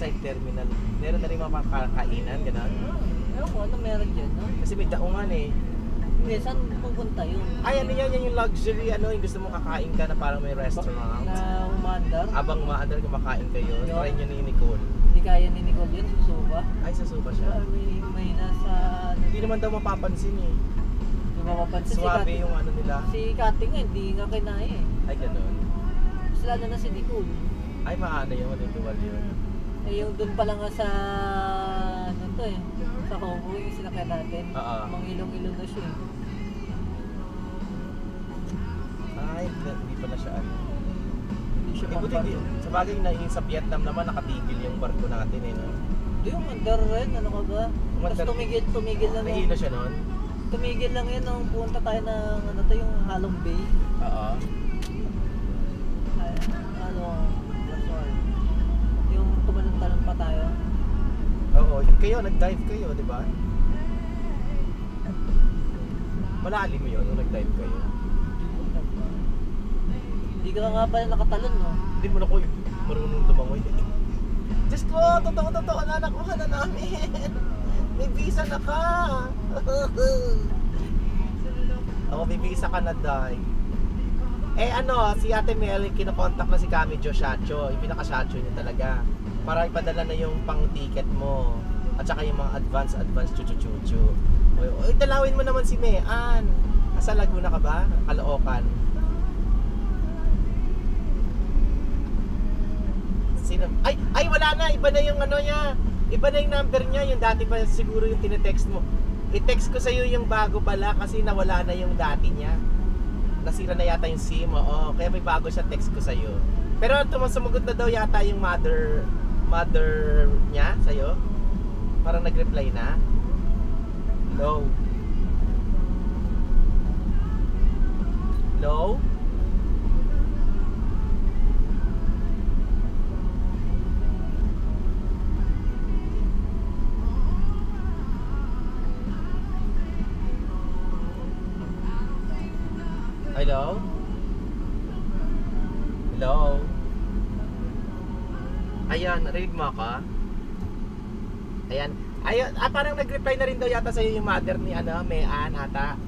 Riverside Terminal. Meron na rin mga kakainan, gano'n. Ewan ko, ano meron dyan, no? Kasi may daungan eh. Hindi, saan pupunta yun? Ay, ano yan yung luxury, ano, yung gusto mo kakain ka na parang may restaurant. Na umaandar? Abang umaandar kumakain kayo, try nyo ni Nicole. Hindi kaya ni Nicole yun, susuba. Ay, sasuba siya. May nasa... Hindi naman daw mapapansin eh. Hindi mapapansin Suwabe yung ano nila. Si Kati nga, hindi nga kinaya eh. Ay, gano'n. Mas lalo na si Nicole. Ay, maano yun, matutuwal yun. Eh, yung dun pala nga sa... Ano to eh? Sa Congo, yung sinakyan natin. Oo. Mangilong-ilong na siya eh. Ay, hindi pala siya ano. Hindi siya Eh, buti, sa bagay na yung sa Vietnam naman, nakatigil yung barko natin eh, no? Hindi, yung mandar rin, ano ka ba? Tapos tumigil lang. Nahilo siya nun? Tumigil lang yun nung punta tayo ng, ano to, yung Halong Bay. Oo. Ay, ano, resort. Yung tumalon-talon pa tayo. Oo, kayo, nag-dive kayo, di ba? Malalim mo yun nung nag-dive kayo? Hindi ka nga pala nakatalon, no? Hindi mo na ko marunong tumangoy. Diyos ko, totoo na nakuha na namin. May visa na ka. Ako, may visa ka na, Day. Eh ano, si Ate Mel, kinokontak na si Kami Jo Shacho. Yung pinaka-shacho niya talaga. Para ipadala na yung pang-ticket mo. At saka yung mga advance chuchu-chuchu. Uy, dalawin mo naman si Mean. Asa Laguna ka ba? Caloocan. Sino? Ay wala na, iba na yung ano niya. Iba na yung number niya, yung dati pa siguro yung tinetext mo. I-text ko sa iyo yung bago pala kasi nawala na yung dati niya. Nasira na yata yung SIM, oo. Kaya may bago siya, text ko sa iyo. Pero sumagot na daw yata yung mother niya sa iyo. Parang nag-reply na. Hello. Hello? Hello? Hello? Ayan, narinig mo ako? Ayan. Ayun, parang nag-reply na rin daw yata sa'yo yung mother ni Mean ata.